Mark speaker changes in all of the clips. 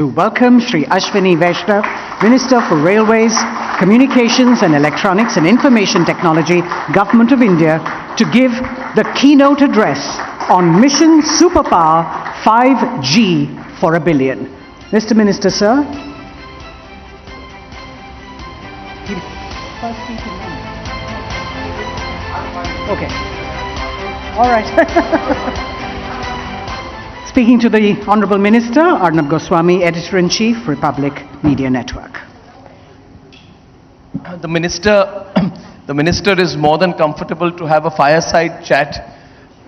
Speaker 1: Welcome Shri Ashwini Vaishnaw, Minister for Railways, Communications and Electronics and Information Technology, Government of India, to give the keynote address on Mission Superpower 5G for a Billion. Mr. Minister, sir. Okay. All right. Speaking to the Honourable Minister, Arnab Goswami, Editor-in-Chief, Republic Media Network.
Speaker 2: The Minister is more than comfortable to have a fireside chat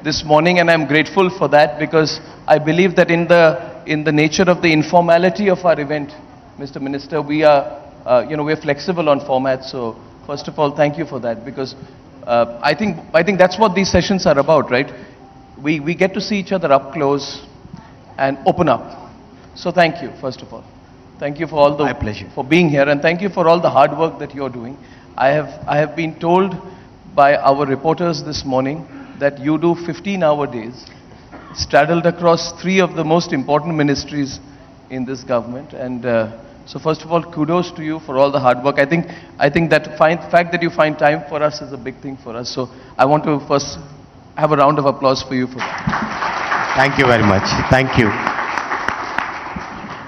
Speaker 2: this morning, and I'm grateful for that because I believe that in the nature of the informality of our event, Mr. Minister, we are we're flexible on format. So first of all, thank you for that because I think that's what these sessions are about, right? We get to see each other up close and open up. So thank you, first of all. Thank you for all the...
Speaker 3: My pleasure.
Speaker 2: For being here, and thank you for all the hard work that you're doing. I have been told by our reporters this morning that you do 15-hour days, straddled across 3 of the most important ministries in this government. And so first of all, kudos to you for all the hard work. I think that fact that you find time for us is a big thing for us. So I want to first have a round of applause for you for that.
Speaker 3: Thank you very much. Thank you.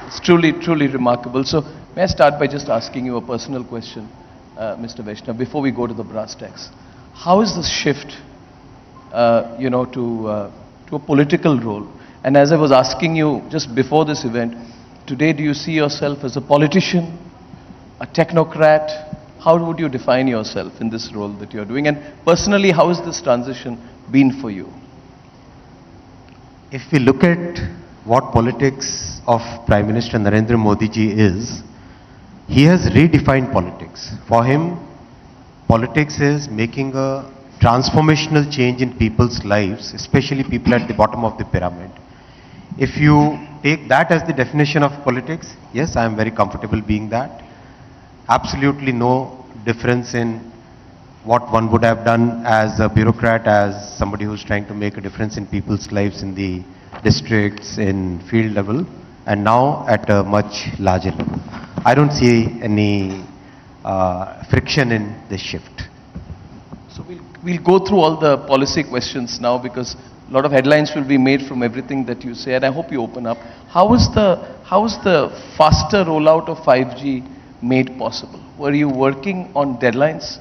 Speaker 2: It's truly remarkable. So may I start by just asking you a personal question, Mr. Vaishnaw, before we go to the brass tacks. How is this shift, to a political role? And as I was asking you just before this event, today do you see yourself as a politician, a technocrat? How would you define yourself in this role that you're doing? And personally, how has this transition been for you?
Speaker 3: If we look at what politics of Prime Minister Narendra Modi ji is, he has redefined politics. For him, politics is making a transformational change in people's lives, especially people at the bottom of the pyramid. If you take that as the definition of politics, yes, I am very comfortable being that. Absolutely no difference in what one would have done as a bureaucrat, as somebody who's trying to make a difference in people's lives in the districts, in field level, and now at a much larger level. I don't see any friction in this shift.
Speaker 2: So we'll go through all the policy questions now because a lot of headlines will be made from everything that you say, and I hope you open up. How is the faster rollout of 5G made possible? Were you working on deadlines?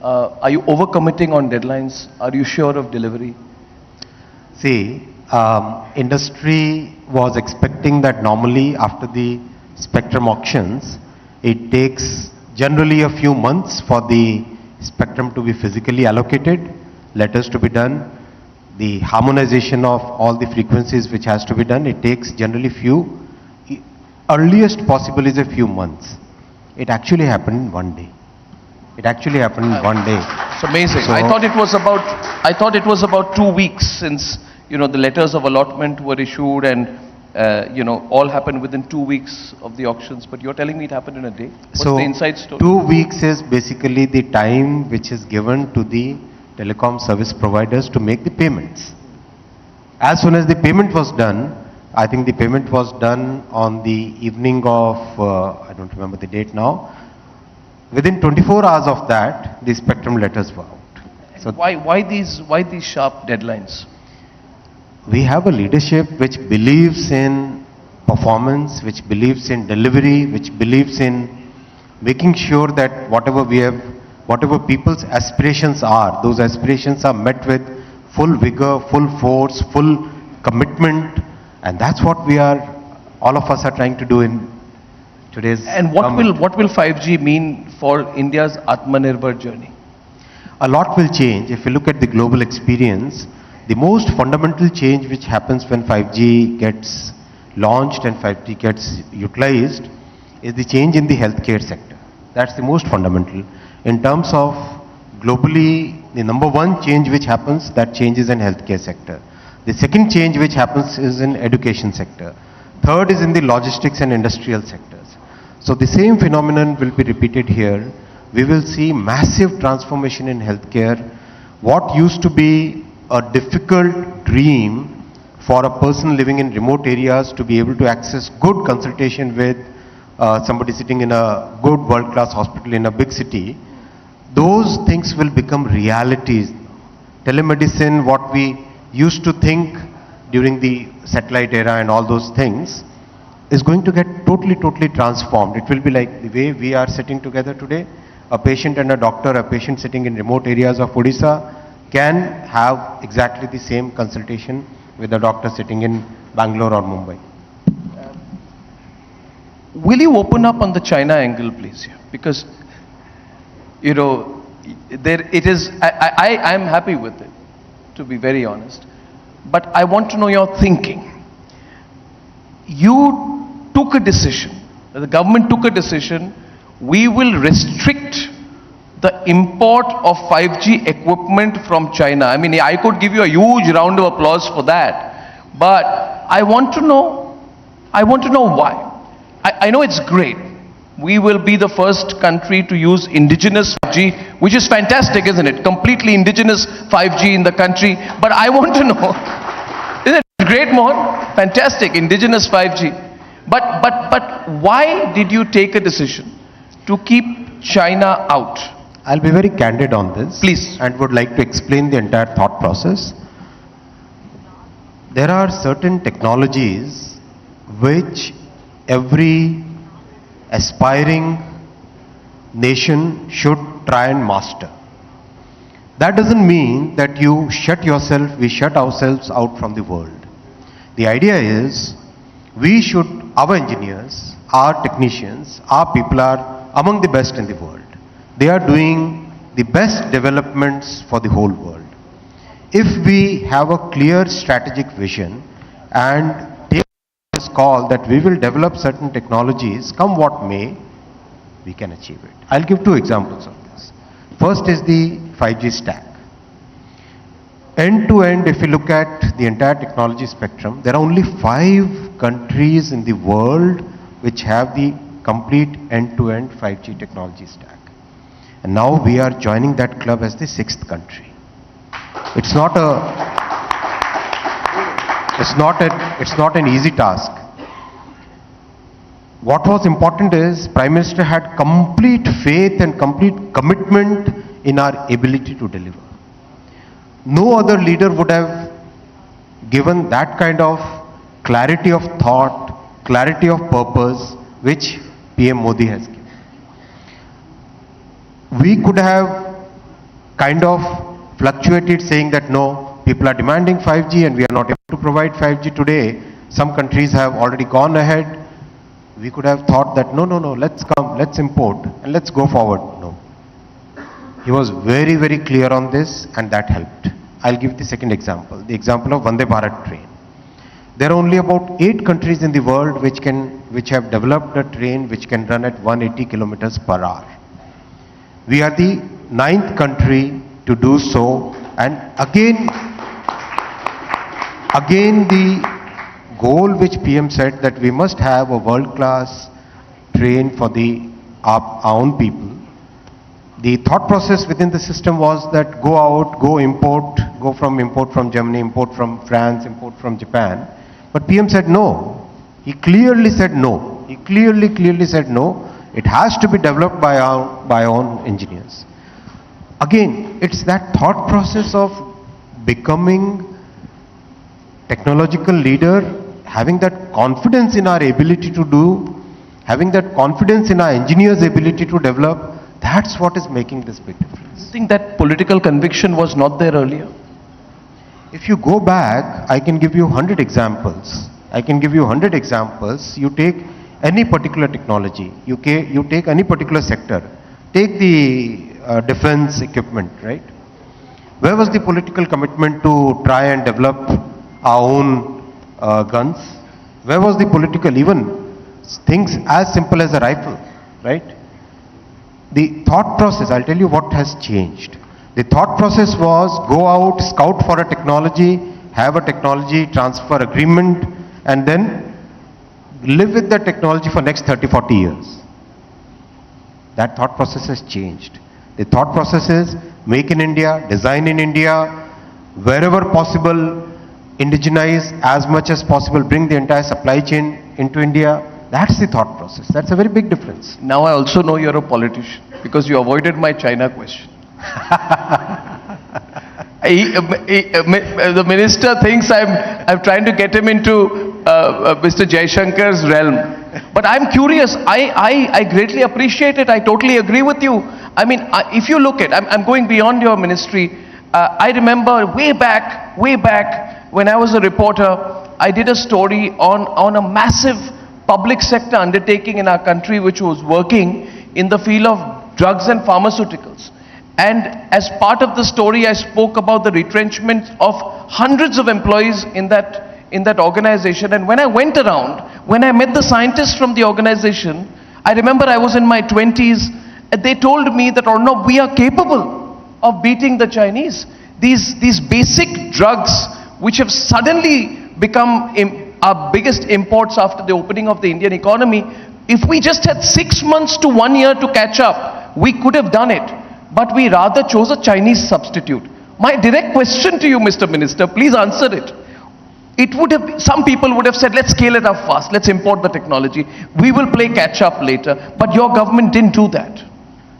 Speaker 2: Are you overcommitting on deadlines? Are you sure of delivery?
Speaker 3: See, industry was expecting that normally after the spectrum auctions, it takes generally a few months for the spectrum to be physically allocated, letters to be done, the harmonization of all the frequencies which has to be done. It takes generally earliest possible is a few months. It actually happened in one day. It actually happened in one day.
Speaker 2: It's amazing.
Speaker 3: So,
Speaker 2: I thought it was about 2 weeks since the letters of allotment were issued and all happened within 2 weeks of the auctions. But you're telling me it happened in a day. What's the inside story?
Speaker 3: 2 weeks is basically the time which is given to the telecom service providers to make the payments. As soon as the payment was done, I think the payment was done on the evening of I don't remember the date now. Within 24 hours of that, the spectrum letters were out.
Speaker 2: So why these sharp deadlines?
Speaker 3: We have a leadership which believes in performance, which believes in delivery, which believes in making sure that whatever people's aspirations are, those aspirations are met with full vigor, full force, full commitment, and that's what all of us are trying to do in today's
Speaker 2: And what will 5G mean for India's Atmanirbhar journey?
Speaker 3: A lot will change. If you look at the global experience, the most fundamental change which happens when 5G gets launched and 5G gets utilized is the change in the healthcare sector. That's the most fundamental. In terms of globally, the number one change which happens, that change is in healthcare sector. The second change which happens is in education sector. Third is in the logistics and industrial sectors. So the same phenomenon will be repeated here. We will see massive transformation in healthcare. What used to be a difficult dream for a person living in remote areas to be able to access good consultation with somebody sitting in a good world-class hospital in a big city, those things will become realities. Telemedicine, what we used to think during the satellite era and all those things, is going to get totally transformed. It will be like the way we are sitting together today. A patient and a doctor, a patient sitting in remote areas of Odisha can have exactly the same consultation with a doctor sitting in Bangalore or Mumbai.
Speaker 2: Will you open up on the China angle, please? Yeah? Because, you know, there it is. I am happy with it, to be very honest. But I want to know your thinking. You took a decision, the government took a decision, we will restrict the import of 5G equipment from China. I mean, I could give you a huge round of applause for that. But I want to know why. I know it's great. We will be the first country to use indigenous 5G, which is fantastic, isn't it? Completely indigenous 5G in the country. But I want to know, isn't it great, Mohan? Fantastic, indigenous 5G. But why did you take a decision to keep China out?
Speaker 3: I'll be very candid on this.
Speaker 2: Please.
Speaker 3: And would like to explain the entire thought process. There are certain technologies which every aspiring nation should try and master. That doesn't mean that you shut yourself, we shut ourselves out from the world. The idea is, we should, our engineers, our technicians, our people are among the best in the world. They are doing the best developments for the whole world. If we have a clear strategic vision and take this call that we will develop certain technologies, come what may, we can achieve it. I'll give two examples of this. First is the 5G stack. End to end, if you look at the entire technology spectrum, there are only 5 countries in the world which have the complete end-to-end 5G technology stack. And now we are joining that club as the 6th country. It's not an easy task. What was important is Prime Minister had complete faith and complete commitment in our ability to deliver. No other leader would have given that kind of clarity of thought, clarity of purpose, which PM Modi has given. We could have kind of fluctuated saying that no, people are demanding 5G and we are not able to provide 5G today. Some countries have already gone ahead. We could have thought that no, let's come, let's import and let's go forward. No. He was very, very clear on this and that helped. I'll give the second example, the example of Vande Bharat train. There are only about 8 countries in the world which have developed a train which can run at 180 kilometers per hour. We are the 9th country to do so, and again the goal which PM said that we must have a world-class train for our own people. The thought process within the system was that go out, go import from Germany, import from France, import from Japan. But PM said no. He clearly said no. He clearly said no. It has to be developed by our own engineers. Again, it's that thought process of becoming technological leader, having that confidence in our ability to do, having that confidence in our engineers' ability to develop. That's what is making this big difference.
Speaker 2: You think that political conviction was not there earlier?
Speaker 3: If you go back, I can give you 100 examples. You take any particular technology, you take any particular sector, take the defense equipment, right? Where was the political commitment to try and develop our own guns? Where was the political, even things as simple as a rifle, right? The thought process, I'll tell you what has changed. The thought process was go out, scout for a technology, have a technology transfer agreement, and then live with the technology for next 30, 40 years. That thought process has changed. The thought process is make in India, design in India, wherever possible, indigenize as much as possible, bring the entire supply chain into India. That's the thought process. That's a very big difference.
Speaker 2: Now I also know you're a politician because you avoided my China question. The minister thinks I'm trying to get him into Mr. Jaishankar's realm. But I'm curious, I greatly appreciate it, I totally agree with you. I mean, if you look at, I'm going beyond your ministry, I remember way back when I was a reporter, I did a story on a massive public sector undertaking in our country which was working in the field of drugs and pharmaceuticals. And as part of the story, I spoke about the retrenchment of hundreds of employees in that organization. And when I went around, when I met the scientists from the organization, I remember I was in my 20s, they told me that, Arnab, we are capable of beating the Chinese. These basic drugs, which have suddenly become our biggest imports after the opening of the Indian economy, if we just had 6 months to 1 year to catch up, we could have done it. But we rather chose a Chinese substitute. My direct question to you, Mr. Minister, please answer it. Some people would have said, let's scale it up fast, let's import the technology, we will play catch up later, but your government didn't do that.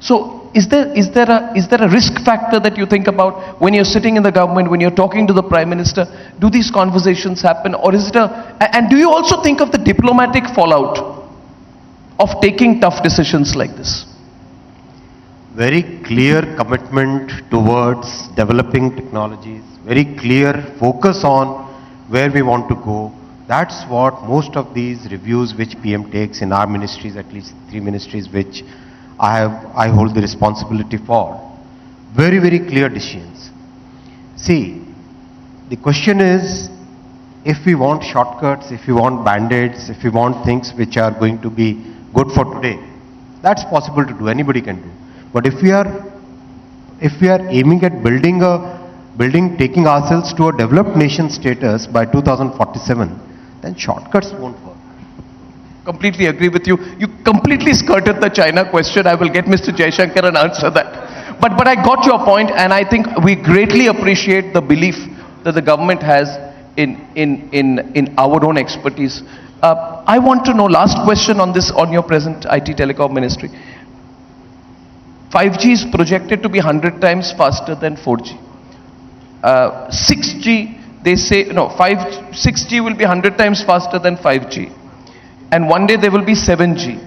Speaker 2: So is there a risk factor that you think about when you're sitting in the government, when you're talking to the Prime Minister? Do these conversations happen, or is it and do you also think of the diplomatic fallout of taking tough decisions like this?
Speaker 3: Very clear commitment towards developing technologies, very clear focus on where we want to go. That's what most of these reviews which PM takes in our ministries, at least 3 ministries which I hold the responsibility for. Very, very clear decisions. See, the question is, if we want shortcuts, if we want band-aids, if we want things which are going to be good for today, that's possible to do, anybody can do. But if we are aiming at taking ourselves to a developed nation status by 2047, then shortcuts won't work.
Speaker 2: Completely agree with you. You completely skirted the China question. I will get Mr. Jaishankar and answer that. But I got your point, and I think we greatly appreciate the belief that the government has in our own expertise. I want to know, last question on this, on your present IT Telecom ministry. 5G is projected to be 100 times faster than 4G. 6G, they say, no, 6G will be 100 times faster than 5G. And one day there will be 7G.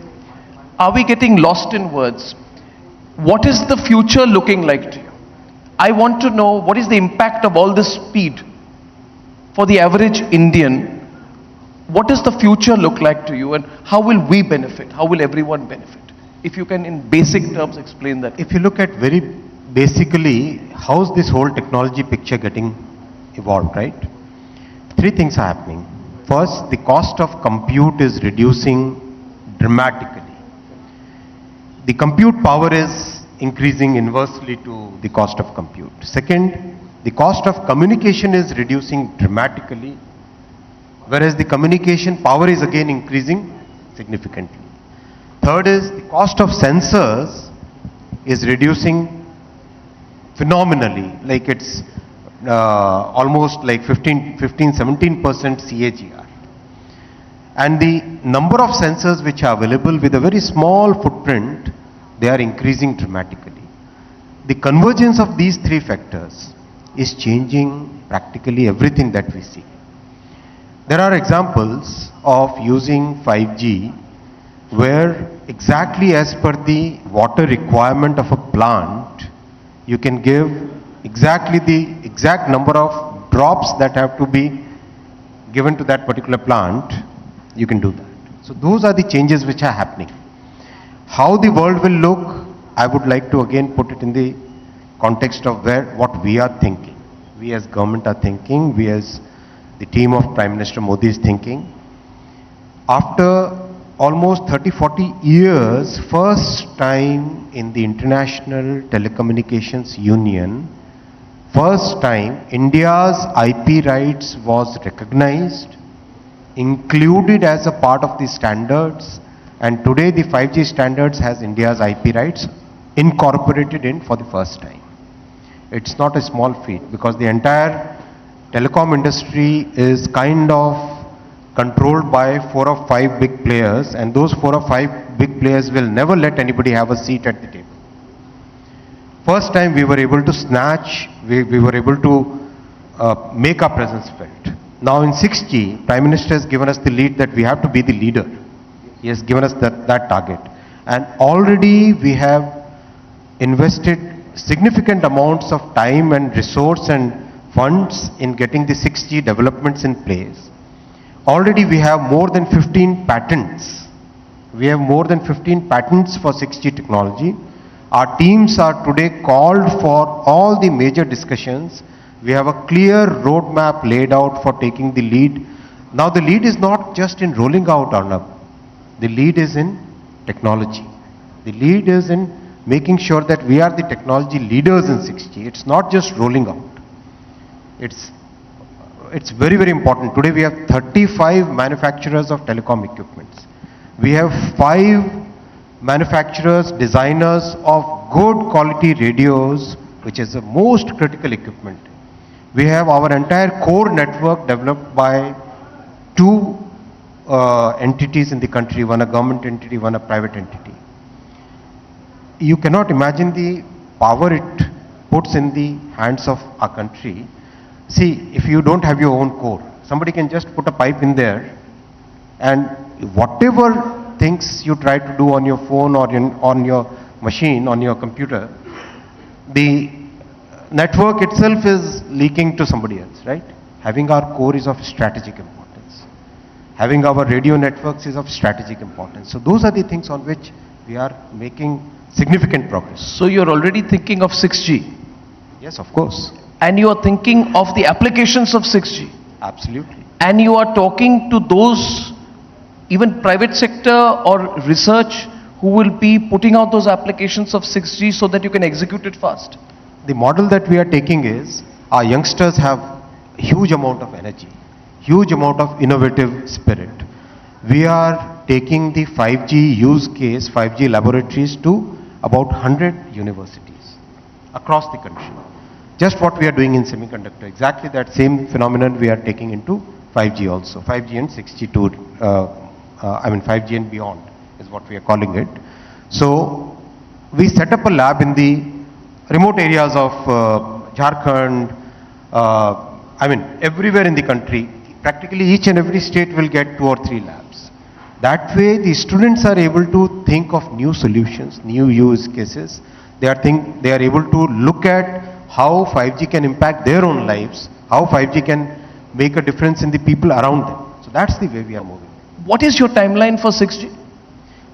Speaker 2: Are we getting lost in words? What is the future looking like to you? I want to know what is the impact of all this speed for the average Indian. What does the future look like to you, and how will we benefit? How will everyone benefit? If you can in basic terms explain that.
Speaker 3: If you look at very basically, how's this whole technology picture getting evolved, right? 3 things are happening. First, the cost of compute is reducing dramatically. The compute power is increasing inversely to the cost of compute. Second, the cost of communication is reducing dramatically, whereas the communication power is again increasing significantly. Third is the cost of sensors is reducing phenomenally, like it's almost like 17% CAGR. And the number of sensors which are available with a very small footprint, they are increasing dramatically. The convergence of these 3 factors is changing practically everything that we see. There are examples of using 5G where exactly as per the water requirement of a plant, you can give exactly the exact number of drops that have to be given to that particular plant, you can do that. So those are the changes which are happening. How the world will look, I would like to again put it in the context of what we are thinking. We as government are thinking, we as the team of Prime Minister Modi is thinking. After almost 30-40 years, first time in the International Telecommunications Union, first time India's IP rights was recognized, included as a part of the standards, and today the 5G standards has India's IP rights incorporated in for the first time. It's not a small feat because the entire telecom industry is kind of controlled by 4 or 5 big players, and those 4 or 5 big players will never let anybody have a seat at the table. First time we were able to snatch, we were able to make our presence felt. Now in 6G, Prime Minister has given us the lead that we have to be the leader. He has given us that target. And already we have invested significant amounts of time and resource and funds in getting the 6G developments in place. Already we have more than 15 patents. We have more than 15 patents for 6G technology. Our teams are today called for all the major discussions. We have a clear roadmap laid out for taking the lead. Now the lead is not just in rolling out, Arnab. The lead is in technology. The lead is in making sure that we are the technology leaders in 6G. It's not just rolling out. It's very, very important. Today we have 35 manufacturers of telecom equipments. We have 5 manufacturers, designers of good quality radios, which is the most critical equipment. We have our entire core network developed by 2 entities in the country, one a government entity, one a private entity. You cannot imagine the power it puts in the hands of our country. See, if you don't have your own core, somebody can just put a pipe in there, and whatever things you try to do on your phone or on your machine, on your computer, the network itself is leaking to somebody else, right? Having our core is of strategic importance. Having our radio networks is of strategic importance. So those are the things on which we are making significant progress.
Speaker 2: So you're already thinking of 6G?
Speaker 3: Yes, of course.
Speaker 2: And you are thinking of the applications of 6G?
Speaker 3: Absolutely.
Speaker 2: And you are talking to those, even private sector or research, who will be putting out those applications of 6G so that you can execute it fast?
Speaker 3: The model that we are taking is, our youngsters have huge amount of energy, huge amount of innovative spirit. We are taking the 5G use case, 5G laboratories to about 100 universities across the country. Just what we are doing in semiconductor, exactly that same phenomenon we are taking into 5G also, 5G and 6G too, 5G and beyond is what we are calling it. So we set up a lab in the remote areas of Jharkhand, everywhere in the country. Practically each and every state will get 2 or 3 labs. That way the students are able to think of new solutions, new use cases. They are able to look at how 5G can impact their own lives, how 5G can make a difference in the people around them. So that's the way we are moving.
Speaker 2: What is your timeline for 6G?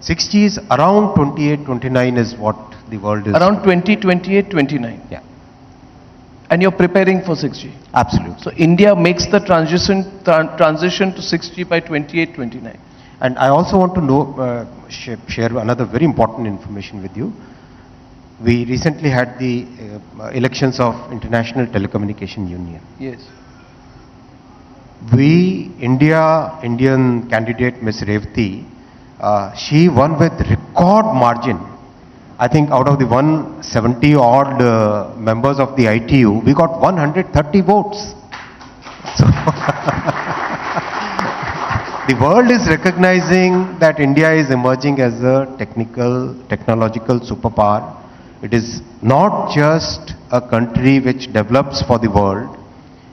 Speaker 3: 6G is around 28, 29 is what the world is.
Speaker 2: Around 2028, 29?
Speaker 3: Yeah.
Speaker 2: And you're preparing for 6G?
Speaker 3: Absolutely.
Speaker 2: So India makes the transition to 6G by 28, 29.
Speaker 3: And I also want to share another very important information with you. We recently had the elections of International Telecommunication Union.
Speaker 2: Yes.
Speaker 3: Indian candidate Ms. Revati, she won with record margin. I think out of the 170 odd members of the ITU, we got 130 votes. So the world is recognizing that India is emerging as a technological superpower. It is not just a country which develops for the world.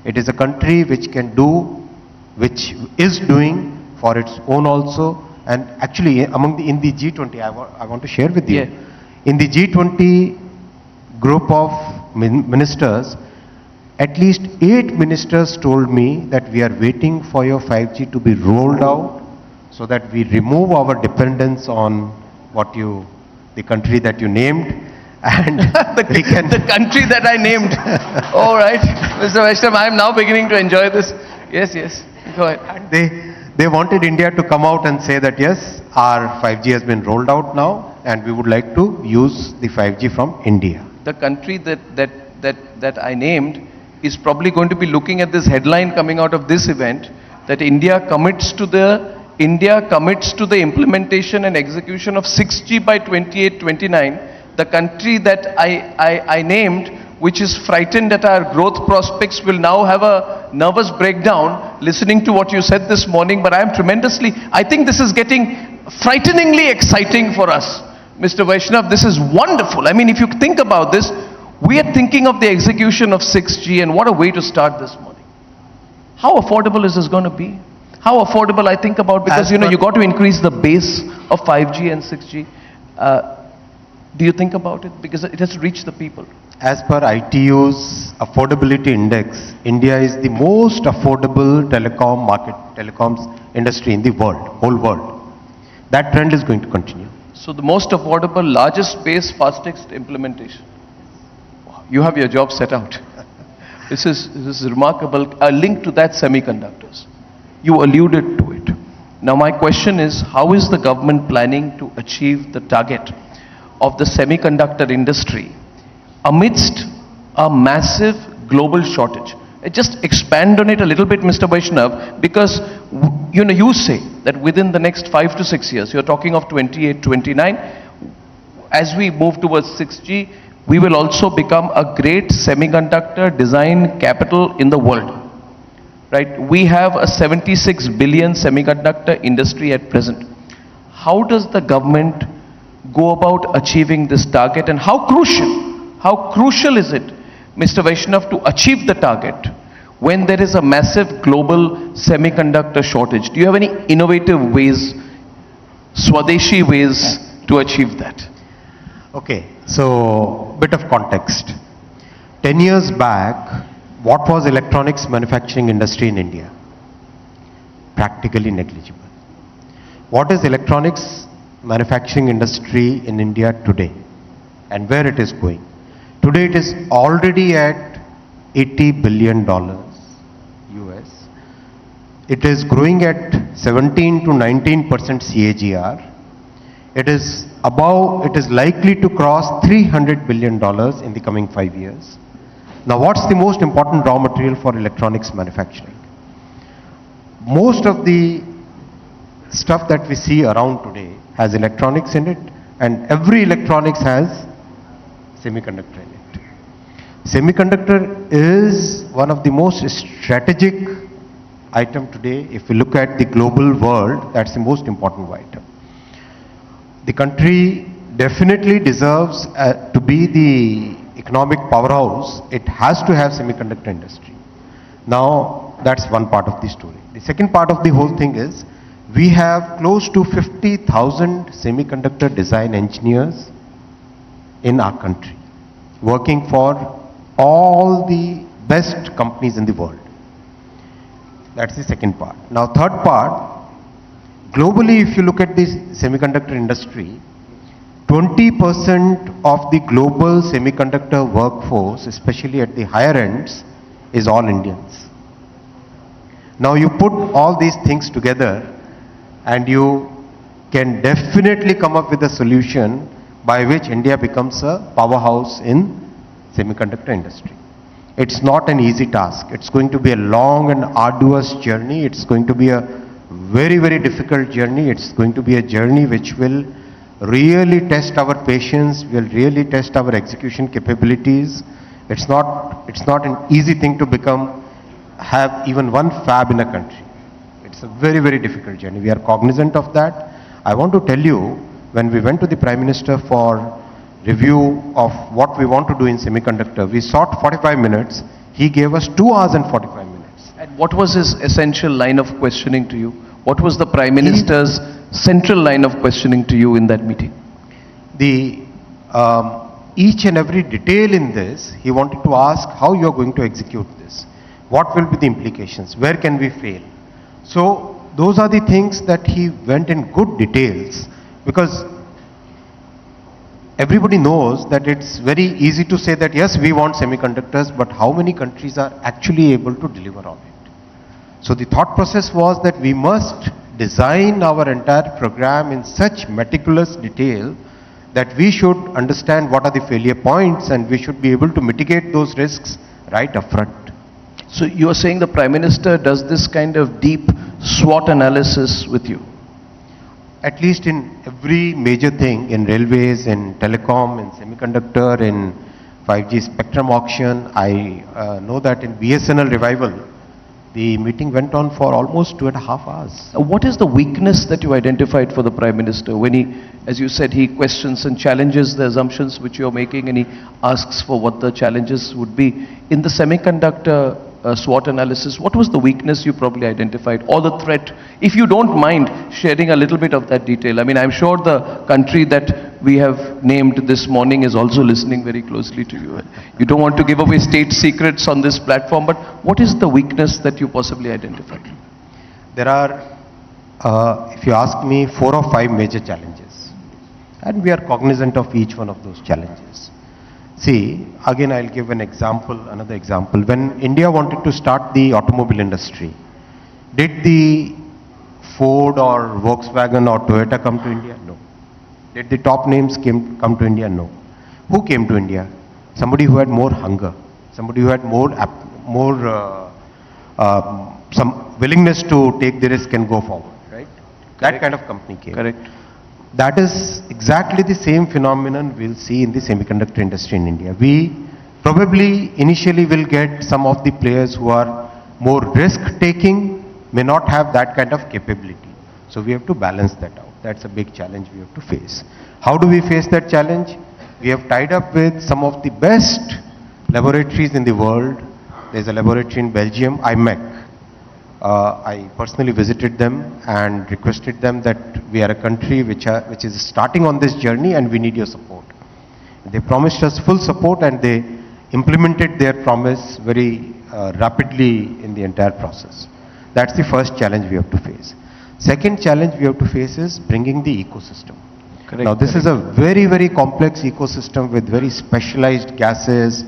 Speaker 3: It is a country which which is doing for its own also. And actually, in the G20, I want to share with you.
Speaker 2: Yeah.
Speaker 3: In the G20 group of ministers, at least 8 ministers told me that we are waiting for your 5G to be rolled out so that we remove our dependence on the country that you named. And
Speaker 2: the country that I named. All right. Mr. Vaishnaw, I am now beginning to enjoy this. Yes. Go ahead.
Speaker 3: And they wanted India to come out and say that yes, our 5G has been rolled out now and we would like to use the 5G from India.
Speaker 2: The country that I named is probably going to be looking at this headline coming out of this event, that India commits to the implementation and execution of 6G by 28, 29. The country that I named which is frightened at our growth prospects will now have a nervous breakdown listening to what you said this morning. But I think this is getting frighteningly exciting for us. Mr. Vaishnaw, this is wonderful. I mean, if you think about this, we are thinking of the execution of 6G, and what a way to start this morning. How affordable is this going to be? How affordable I think about, because you got to increase the base of 5G and 6G. Do you think about it? Because it has to reach the people.
Speaker 3: As per ITU's affordability index, India is the most affordable telecoms industry in the world, whole world. That trend is going to continue.
Speaker 2: So the most affordable, largest base, fastest implementation. Wow, you have your job set out. This is remarkable. A link to that, semiconductors. You alluded to it. Now my question is, how is the government planning to achieve the target of the semiconductor industry amidst a massive global shortage? Just expand on it a little bit, Mr. Vaishnaw, because you say that within the next 5 to 6 years, you're talking of 28, 29, as we move towards 6G, we will also become a great semiconductor design capital in the world. Right? We have a 76 billion semiconductor industry at present. How does the government go about achieving this target, and how crucial is it, Mr. Vaishnaw, to achieve the target when there is a massive global semiconductor shortage? Do you have any innovative ways, Swadeshi ways to achieve that?
Speaker 3: Okay, so bit of context. 10 years back, what was electronics manufacturing industry in India? Practically negligible. What is electronics manufacturing industry in India today, and where it is going? Today it is already at $80 billion US. It is growing at 17 to 19% CAGR. It is likely to cross $300 billion in the coming 5 years. Now, what's the most important raw material for electronics manufacturing? Most of the stuff that we see around today has electronics in it, and every electronics has semiconductor in it. Semiconductor is one of the most strategic item today. If we look at the global world, that's the most important item. The country definitely deserves to be the economic powerhouse. It has to have semiconductor industry. Now, that's one part of the story. The second part of the whole thing is, we have close to 50,000 semiconductor design engineers in our country, working for all the best companies in the world. That's the second part. Now, third part, globally, if you look at the semiconductor industry, 20% of the global semiconductor workforce, especially at the higher ends, is all Indians. Now you put all these things together and you can definitely come up with a solution by which India becomes a powerhouse in semiconductor industry. It's not an easy task. It's going to be a long and arduous journey. It's going to be a very, very difficult journey. It's going to be a journey which will really test our patience, will really test our execution capabilities. It's not an easy thing to have even one fab in a country. It's a very, very difficult journey. We are cognizant of that. I want to tell you, when we went to the Prime Minister for review of what we want to do in semiconductor, we sought 45 minutes. He gave us 2 hours and 45 minutes.
Speaker 2: And what was his essential line of questioning to you? What was the Prime Minister's central line of questioning to you in that meeting?
Speaker 3: Each and every detail in this, he wanted to ask how you are going to execute this. What will be the implications? Where can we fail? So those are the things that he went in good details, because everybody knows that it's very easy to say that yes, we want semiconductors, but how many countries are actually able to deliver on it? So the thought process was that we must design our entire program in such meticulous detail that we should understand what are the failure points and we should be able to mitigate those risks right upfront.
Speaker 2: So you are saying the Prime Minister does this kind of deep SWOT analysis with you?
Speaker 3: At least in every major thing, in railways, in telecom, in semiconductor, in 5G spectrum auction. I know that in BSNL revival, the meeting went on for almost 2.5 hours.
Speaker 2: What is the weakness that you identified for the Prime Minister when he, as you said, he questions and challenges the assumptions which you're making, and he asks for what the challenges would be? In the semiconductor SWOT analysis, what was the weakness you probably identified, or the threat? If you don't mind sharing a little bit of that detail. I mean, I'm sure the country that we have named this morning is also listening very closely to you. You don't want to give away state secrets on this platform, but what is the weakness that you possibly identified?
Speaker 3: There are, if you ask me, 4 or 5 major challenges, and we are cognizant of each one of those challenges. See, again I'll give an example, another example. When India wanted to start the automobile industry, did the Ford or Volkswagen or Toyota come to India? No. Did the top names come to India? No. Who came to India? Somebody who had more hunger, somebody who had some willingness to take the risk and go forward, right?
Speaker 2: Correct.
Speaker 3: That kind of company came.
Speaker 2: Correct.
Speaker 3: That is exactly the same phenomenon we'll see in the semiconductor industry in India. We probably initially will get some of the players who are more risk-taking, may not have that kind of capability. So we have to balance that out. That's a big challenge we have to face. How do we face that challenge? We have tied up with some of the best laboratories in the world. There's a laboratory in Belgium, IMEC. I personally visited them and requested them that we are a country which is starting on this journey and we need your support. They promised us full support and they implemented their promise very rapidly in the entire process. That's the first challenge we have to face. Second challenge we have to face is bringing the ecosystem.
Speaker 2: Correct.
Speaker 3: Now this is a very, very complex ecosystem with very specialized gases,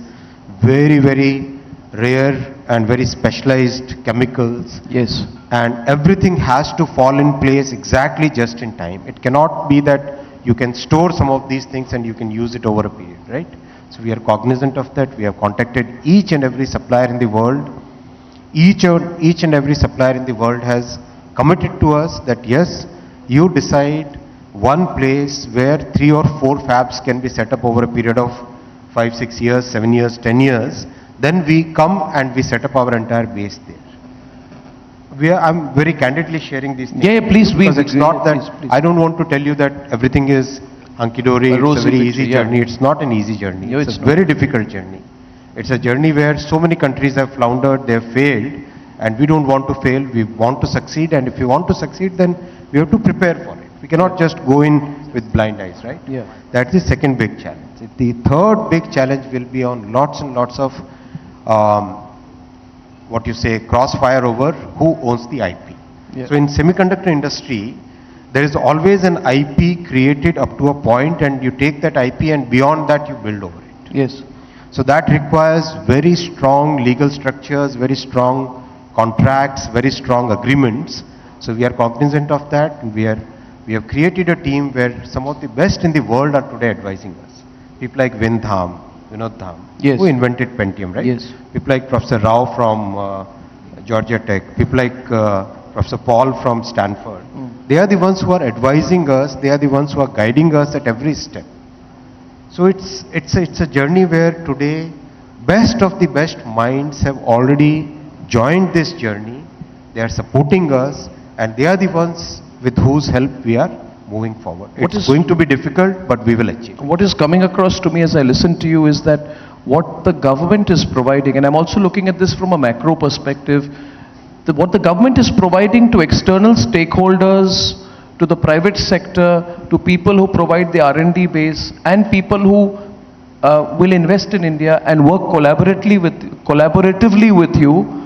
Speaker 3: very, very rare and very specialized chemicals.
Speaker 2: Yes.
Speaker 3: And everything has to fall in place exactly just in time. It cannot be that you can store some of these things and you can use it over a period, right? So we are cognizant of that. We have contacted each and every supplier in the world. Each and every supplier in the world has committed to us that yes, you decide one place where 3 or 4 fabs can be set up over a period of 5, 6 years, 7 years, 10 years. Then we come and we set up our entire base there. I'm very candidly sharing these things.
Speaker 2: Yeah, please.
Speaker 3: Because it's not that,
Speaker 2: please.
Speaker 3: I don't want to tell you that everything is hunky-dory, it's a very easy journey. It's not an easy journey.
Speaker 2: No,
Speaker 3: it's a very difficult journey. It's a journey where so many countries have floundered, they have failed, and we don't want to fail, we want to succeed, and if we want to succeed, then we have to prepare for it. We cannot just go in with blind eyes, right?
Speaker 2: Yeah.
Speaker 3: That's the second big challenge. The third big challenge will be on lots and lots of crossfire over who owns the IP.
Speaker 2: Yeah.
Speaker 3: So in semiconductor industry, there is always an IP created up to a point and you take that IP and beyond that you build over it.
Speaker 2: Yes.
Speaker 3: So that requires very strong legal structures, very strong contracts, very strong agreements. So we are cognizant of that. We have created a team where some of the best in the world are today advising us. People like Vedantam,
Speaker 2: Yes.
Speaker 3: who invented Pentium, right?
Speaker 2: Yes.
Speaker 3: People like Professor Rao from Georgia Tech, people like Professor Paul from Stanford. They are the ones who are advising us, they are the ones who are guiding us at every step. So it's a journey where today best of the best minds have already joined this journey. They are supporting us and they are the ones with whose help we are moving forward. It's going to be difficult, but we will achieve.
Speaker 2: What is coming across to me as I listen to you is that what the government is providing, and I'm also looking at this from a macro perspective, what the government is providing to external stakeholders, to the private sector, to people who provide the R&D base, and people who will invest in India and work collaboratively with you.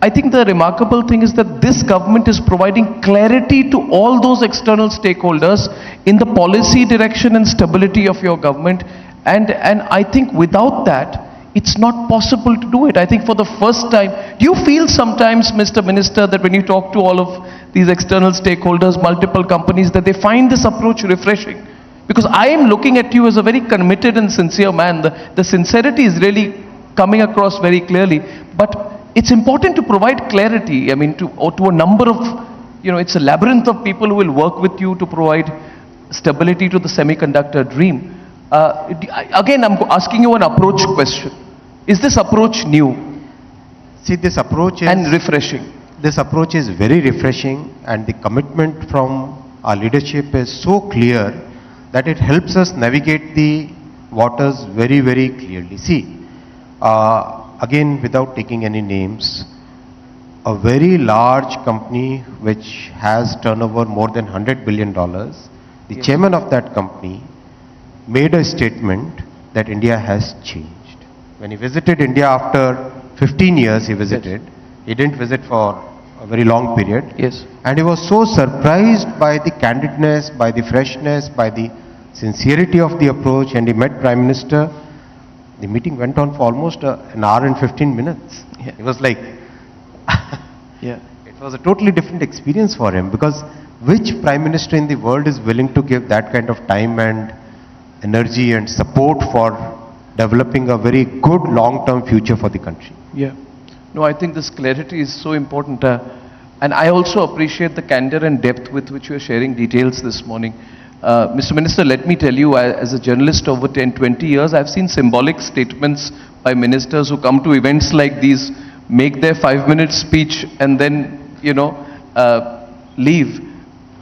Speaker 2: I think the remarkable thing is that this government is providing clarity to all those external stakeholders in the policy direction and stability of your government. And I think without that, it's not possible to do it. I think for the first time, do you feel sometimes, Mr. Minister, that when you talk to all of these external stakeholders, multiple companies, that they find this approach refreshing? Because I am looking at you as a very committed and sincere man. The sincerity is really coming across very clearly. But it's important to provide clarity, I mean, to a number of, it's a labyrinth of people who will work with you to provide stability to the semiconductor dream. Again, I'm asking you an approach question. Is this approach new
Speaker 3: See, this approach is
Speaker 2: and refreshing?
Speaker 3: This approach is very refreshing, and the commitment from our leadership is so clear that it helps us navigate the waters very, very clearly. See, again, without taking any names, a very large company which has turnover more than $100 billion, the chairman of that company made a statement that India has changed. When he visited India after 15 years, he visited. He didn't visit for a very long period.
Speaker 2: Yes.
Speaker 3: And he was so surprised by the candidness, by the freshness, by the sincerity of the approach, and he met Prime Minister. The meeting went on for almost an hour and 15 minutes.
Speaker 2: Yeah.
Speaker 3: It was like,
Speaker 2: Yeah.
Speaker 3: it was a totally different experience for him, because which Prime Minister in the world is willing to give that kind of time and energy and support for developing a very good long-term future for the country?
Speaker 2: Yeah. No, I think this clarity is so important. And I also appreciate the candor and depth with which you are sharing details this morning. Mr. Minister, let me tell you, as a journalist over 10, 20 years, I've seen symbolic statements by ministers who come to events like these, make their 5-minute speech and then, leave.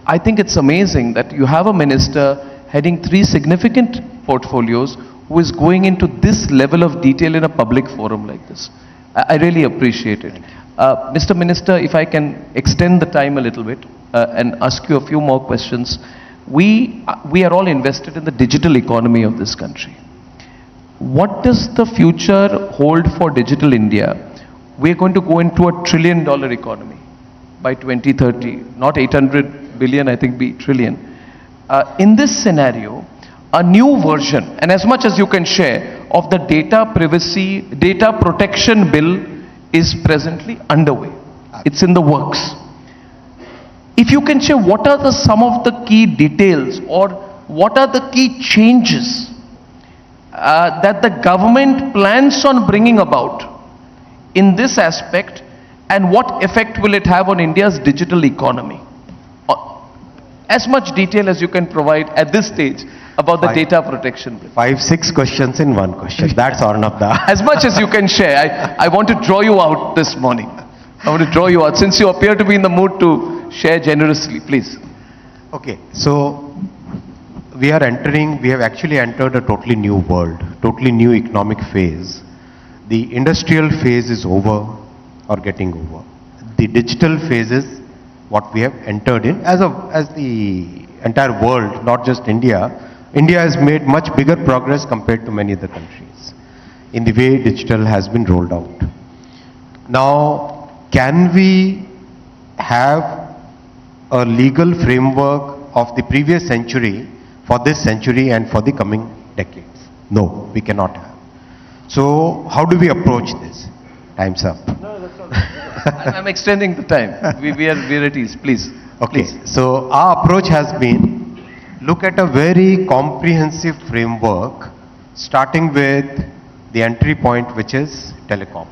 Speaker 2: I think it's amazing that you have a minister heading 3 significant portfolios who is going into this level of detail in a public forum like this. I really appreciate it. Mr. Minister, if I can extend the time a little bit and ask you a few more questions. We are all invested in the digital economy of this country. What does the future hold for digital India? We're going to go into a $1 trillion economy by 2030, not 800 billion, I think be trillion. In this scenario, a new version, and as much as you can share, of the data privacy, data protection bill is presently underway. It's in the works. If you can share, what are some of the key details, or what are the key changes that the government plans on bringing about in this aspect, and what effect will it have on India's digital economy? As much detail as you can provide at this stage about the data protection bill.
Speaker 3: 5, 6 questions in one question. That's Arnab.
Speaker 2: As much as you can share. I want to draw you out this morning. I want to draw you out, since you appear to be in the mood to share generously, please.
Speaker 3: Okay, so we have actually entered a totally new world, totally new economic phase. The industrial phase is over or getting over. The digital phase is what we have entered in as the entire world, not just India. India has made much bigger progress compared to many other countries in the way digital has been rolled out. Now, can we have a legal framework of the previous century for this century and for the coming decades? No, we cannot have. So, how do we approach this? Time's up.
Speaker 2: No, that's all right. I'm extending the time. We are at ease, please.
Speaker 3: Okay,
Speaker 2: Please.
Speaker 3: so our approach has been look at a very comprehensive framework, starting with the entry point, which is telecom.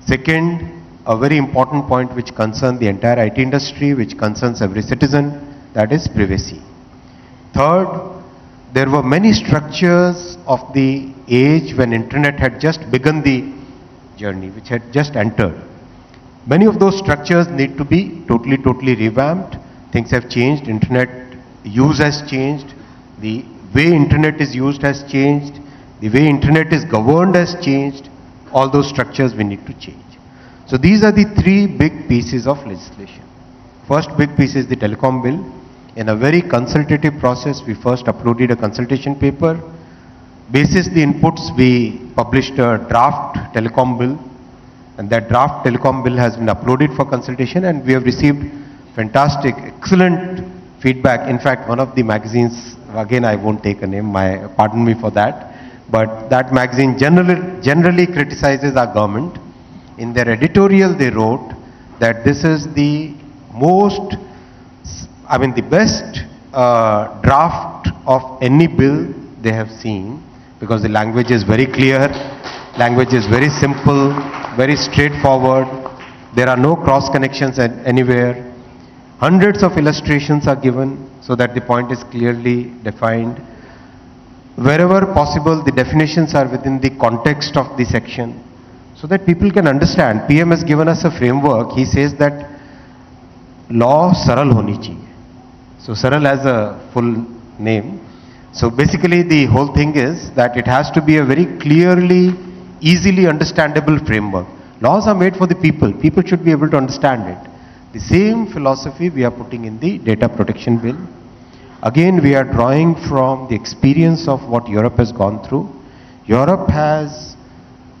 Speaker 3: Second, a very important point which concerns the entire IT industry, which concerns every citizen, that is privacy. Third, there were many structures of the age when internet had just begun the journey, which had just entered. Many of those structures need to be totally revamped. Things have changed, internet use has changed, the way internet is used has changed, the way internet is governed has changed. All those structures we need to change. So these are the 3 big pieces of legislation. First big piece is the telecom bill. In a very consultative process, we first uploaded a consultation paper. Basis the inputs, we published a draft telecom bill, and that draft telecom bill has been uploaded for consultation, and we have received fantastic, excellent feedback. In fact, one of the magazines, again I won't take a name, pardon me for that, but that magazine generally criticizes our government. In their editorial they wrote that this is the the best draft of any bill they have seen, because the language is very clear, language is very simple, very straightforward, there are no cross connections anywhere. Hundreds of illustrations are given so that the point is clearly defined. wherever possible, the definitions are within the context of the section, so that people can understand. PM has given us a framework. He says that law saral honi chahiye. So saral has a full name. So basically the whole thing is that it has to be a very clearly, easily understandable framework. Laws are made for the people. People should be able to understand it. The same philosophy we are putting in the data protection bill. Again, we are drawing from the experience of what Europe has gone through. Europe has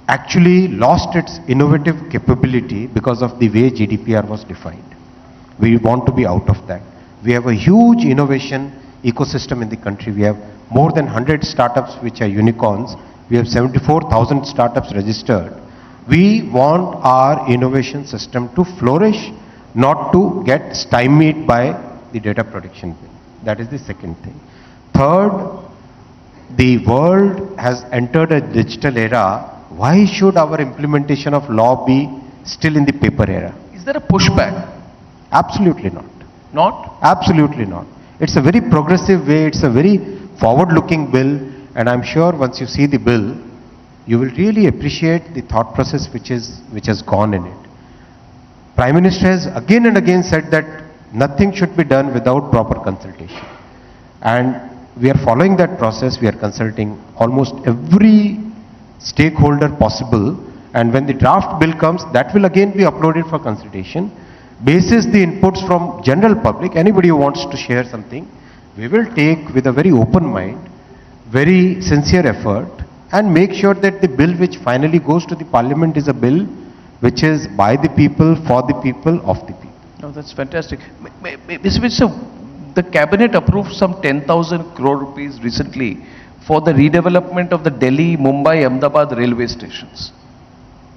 Speaker 3: actually lost its innovative capability because of the way GDPR was defined. We want to be out of that. We have a huge innovation ecosystem in the country. We have more than 100 startups which are unicorns. We have 74,000 startups registered. We want our innovation system to flourish, not to get stymied by the data protection bill. That is the second thing. Third, the world has entered a digital era. Why should our implementation of law be still in the paper era?
Speaker 2: Is there a pushback?
Speaker 3: Absolutely not.
Speaker 2: Not?
Speaker 3: Absolutely not. It's a very progressive way, it's a very forward-looking bill, and I'm sure once you see the bill, you will really appreciate the thought process which has gone in it. Prime Minister has again and again said that nothing should be done without proper consultation. And we are following that process. We are consulting almost every stakeholder possible, and when the draft bill comes, that will again be uploaded for consultation. Basis the inputs from general public, anybody who wants to share something, we will take with a very open mind, very sincere effort, and make sure that the bill which finally goes to the parliament is a bill which is by the people, for the people, of the people.
Speaker 2: No, that's fantastic. Mr. Minister, the cabinet approved some 10,000 crore rupees recently for the redevelopment of the Delhi, Mumbai, Ahmedabad railway stations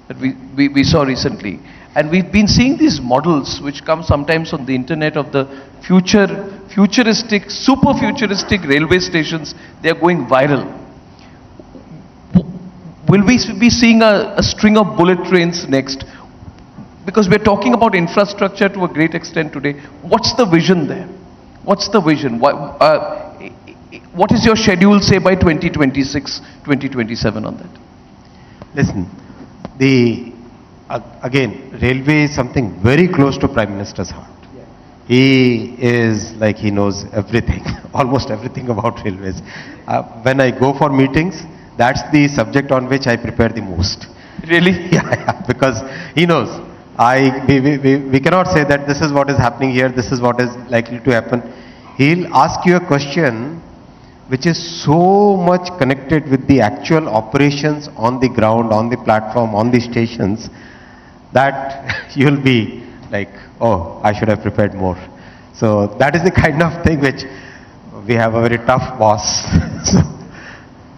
Speaker 2: that we saw recently. And we've been seeing these models which come sometimes on the internet of the futuristic, super futuristic railway stations. They are going viral. Will we be seeing a string of bullet trains next? Because we're talking about infrastructure to a great extent today. What's the vision there? What's the vision? What is your schedule, say, by 2026, 2027 on that?
Speaker 3: Listen, again, railway is something very close to Prime Minister's heart. Yeah. He is like he knows everything, almost everything about railways. When I go for meetings, that's the subject on which I prepare the most.
Speaker 2: Really?
Speaker 3: Yeah, because he knows. We cannot say that this is what is happening here, this is what is likely to happen. He'll ask you a question which is so much connected with the actual operations on the ground, on the platform, on the stations, that you'll be like, oh, I should have prepared more. So that is the kind of thing which we have a very tough boss. So,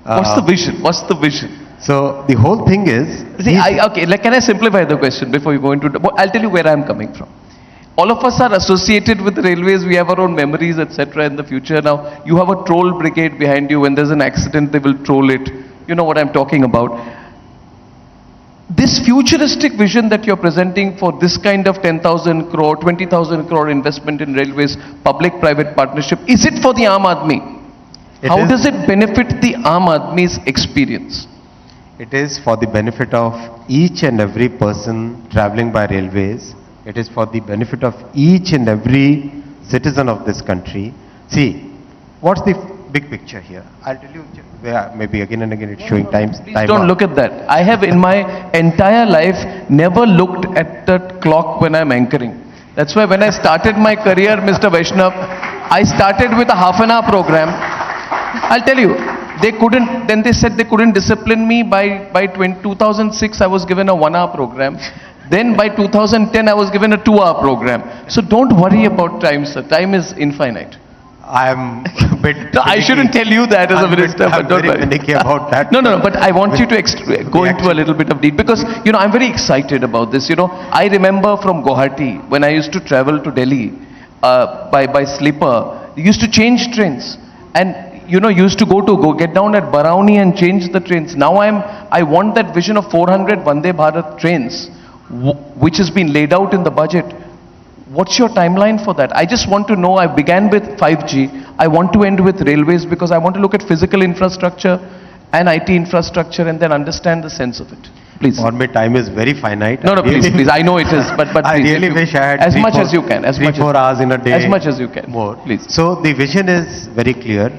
Speaker 2: what's the vision? What's the vision?
Speaker 3: So the whole thing is...
Speaker 2: See, can I simplify the question before you go into... I'll tell you where I'm coming from. All of us are associated with railways. We have our own memories, etc. in the future. Now, you have a troll brigade behind you. When there's an accident, they will troll it. You know what I'm talking about. This futuristic vision that you're presenting for this kind of 10,000 crore, 20,000 crore investment in railways, public-private partnership, is it for the Aam Aadmi? How does it benefit the Aam Aadmi's experience?
Speaker 3: It is for the benefit of each and every person traveling by railways. It is for the benefit of each and every citizen of this country. See, what's the big picture here? I'll tell you, maybe again and again it's showing times.
Speaker 2: Please don't look at that. I have in my entire life never looked at the clock when I'm anchoring. That's why when I started my career, Mr. Vaishnaw, I started with a half-an-hour program. I'll tell you, then they said they couldn't discipline me. By 2006, I was given a 1-hour program. Then by 2010, I was given a 2-hour program. So don't worry about time, sir. Time is infinite.
Speaker 3: I'm a bit...
Speaker 2: No, I shouldn't tell you that as a minister.
Speaker 3: I'm very finicky about that.
Speaker 2: No, but I want you to go into a little bit of detail. Because, I'm very excited about this. I remember from Guwahati, when I used to travel to Delhi by sleeper, we used to change trains. And used to go get down at Barauni and change the trains. Now I want that vision of 400 Vande Bharat trains, which has been laid out in the budget. What's your timeline for that? I just want to know, I began with 5G, I want to end with railways because I want to look at physical infrastructure and IT infrastructure and then understand the sense of it. Please.
Speaker 3: For me, time is very finite.
Speaker 2: No, please. I know it is, but
Speaker 3: I
Speaker 2: please,
Speaker 3: really wish I had
Speaker 2: as much as you can. As much
Speaker 3: 4 hours in a day.
Speaker 2: As much as you can.
Speaker 3: More.
Speaker 2: Please.
Speaker 3: So the vision is very clear.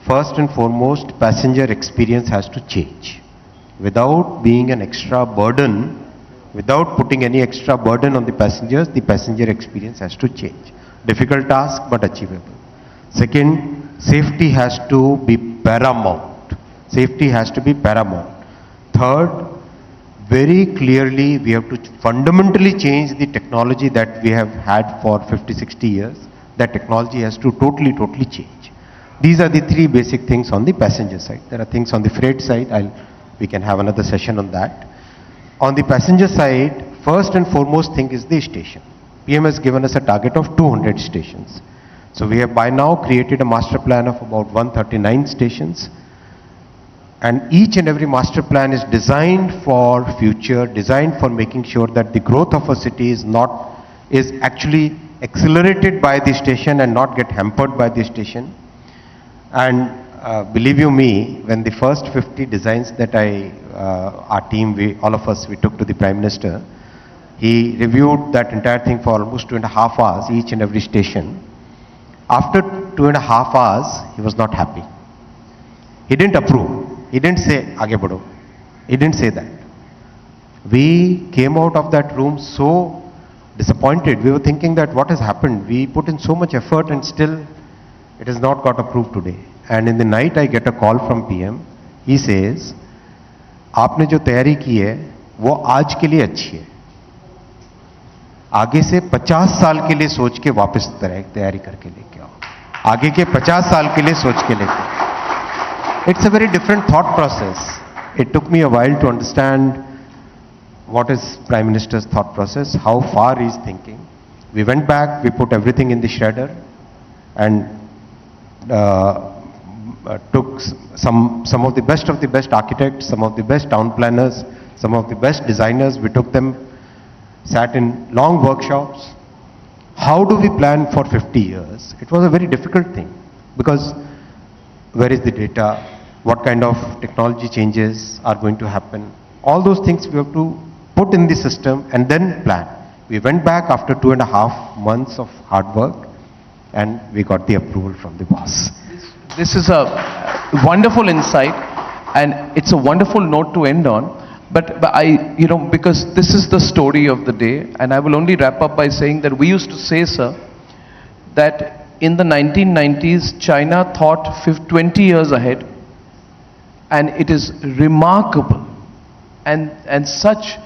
Speaker 3: First and foremost, passenger experience has to change. Without being an extra burden, without putting any extra burden on the passenger experience has to change. Difficult task, but achievable. Second, safety has to be paramount. Safety has to be paramount. Third, very clearly we have to fundamentally change the technology that we have had for 50, 60 years. That technology has to totally change. These are the three basic things on the passenger side. There are things on the freight side. We can have another session on that. On the passenger side, first and foremost thing is the station. PM has given us a target of 200 stations. So we have by now created a master plan of about 139 stations. And each and every master plan is designed for future, designed for making sure that the growth of a city is actually accelerated by the station and not get hampered by the station. And believe you me, when the first 50 designs that our team, all of us, we took to the Prime Minister, he reviewed that entire thing for almost 2.5 hours, each and every station. After 2.5 hours, he was not happy. He didn't approve. He didn't say, Aage badho. He didn't say that. We came out of that room so disappointed. We were thinking that what has happened? We put in so much effort and still it has not got approved today. And in the night I get a call from PM. He says, आपने जो तैयारी की है वो आज के लिए अच्छी है, आगे से 50 साल के लिए सोच के वापस तैयारी करके लेके आओ, आगे के 50 साल के लिए सोच के लेके. It's a very different thought process. It took me a while to understand what is Prime Minister's thought process, how far he's thinking. We went back, we put everything in the shredder and took some of the best architects, some of the best town planners, some of the best designers. We took them, sat in long workshops. How do we plan for 50 years? It was a very difficult thing because where is the data? What kind of technology changes are going to happen? All those things we have to put in the system and then plan. We went back after 2.5 months of hard work and we got the approval from the boss.
Speaker 2: This is a wonderful insight and it's a wonderful note to end on. But I, because this is the story of the day, and I will only wrap up by saying that we used to say, sir, that in the 1990s, China thought 20 years ahead, and it is remarkable and such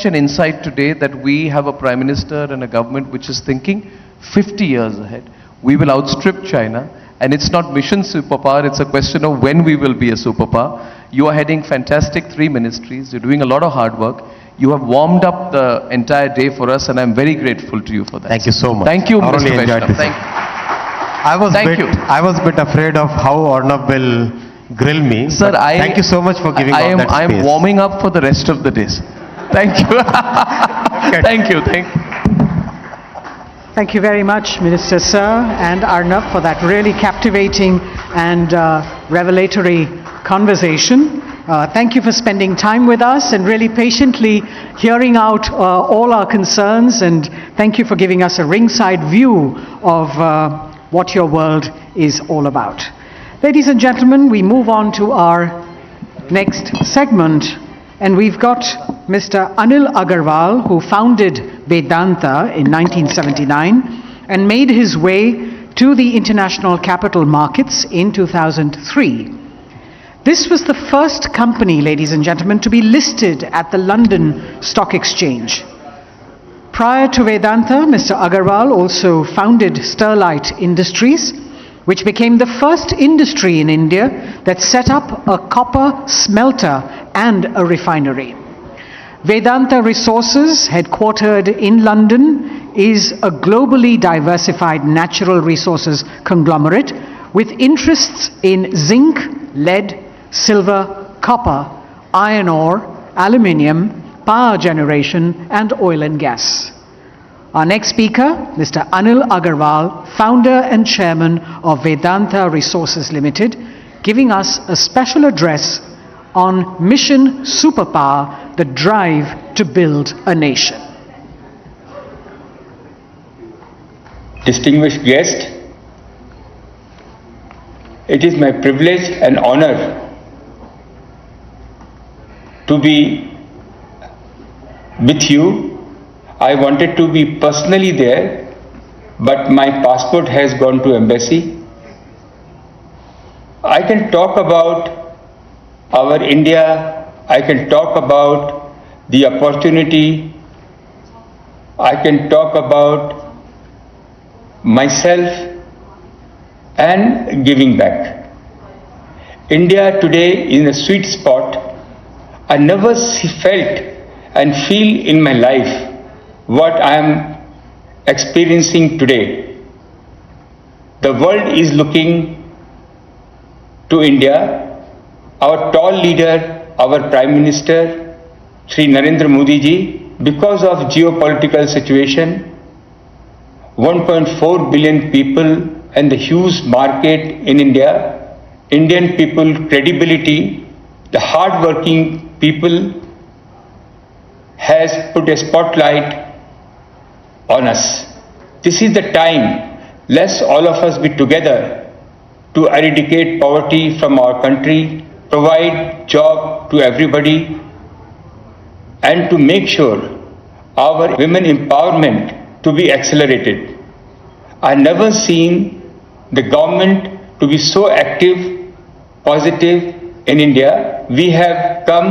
Speaker 2: an insight today that we have a Prime Minister and a government which is thinking 50 years ahead. We will outstrip China, and it's not mission superpower, it's a question of when we will be a superpower. You are heading fantastic 3 ministries, you're doing a lot of hard work. You have warmed up the entire day for us, and I'm very grateful to you for that.
Speaker 3: Thank you so much.
Speaker 2: Thank you,
Speaker 3: I
Speaker 2: Mr.
Speaker 3: really enjoyed
Speaker 2: Vaishnaw.
Speaker 3: this.
Speaker 2: Thank you.
Speaker 3: I was a bit afraid of how Arnab will grill me.
Speaker 2: Sir,
Speaker 3: thank you so much for giving all that space.
Speaker 2: I am warming up for the rest of the days. Thank you. Thank you.
Speaker 1: Thank you very much, Minister Sir and Arnab, for that really captivating and revelatory conversation. Thank you for spending time with us and really patiently hearing out all our concerns, and thank you for giving us a ringside view of what your world is all about. Ladies and gentlemen, we move on to our next segment, and we've got Mr. Anil Agarwal, who founded Vedanta in 1979 and made his way to the international capital markets in 2003. This was the first company, ladies and gentlemen, to be listed at the London Stock Exchange. Prior to Vedanta, Mr. Agarwal also founded Sterlite Industries, which became the first industry in India that set up a copper smelter and a refinery. Vedanta Resources, headquartered in London, is a globally diversified natural resources conglomerate with interests in zinc, lead, silver, copper, iron ore, aluminium, power generation, and oil and gas. Our next speaker, Mr. Anil Agarwal, founder and chairman of Vedanta Resources Limited, giving us a special address on Mission Superpower, the drive to build a nation.
Speaker 4: Distinguished guest, it is my privilege and honor to be with you. I wanted to be personally there, but my passport has gone to embassy. I can talk about our India, I can talk about the opportunity, I can talk about myself and giving back. India today is in a sweet spot. I never felt and feel in my life what I am experiencing today. The world is looking to India. Our tall leader, our Prime Minister, Shri Narendra Modi ji, because of geopolitical situation, 1.4 billion people and the huge market in India, Indian people credibility, the hard-working people has put a spotlight on us. This is the time, let's all of us be together to eradicate poverty from our country, provide job to everybody, and to make sure our women empowerment to be accelerated. I never seen the government to be so active, positive in India. We have come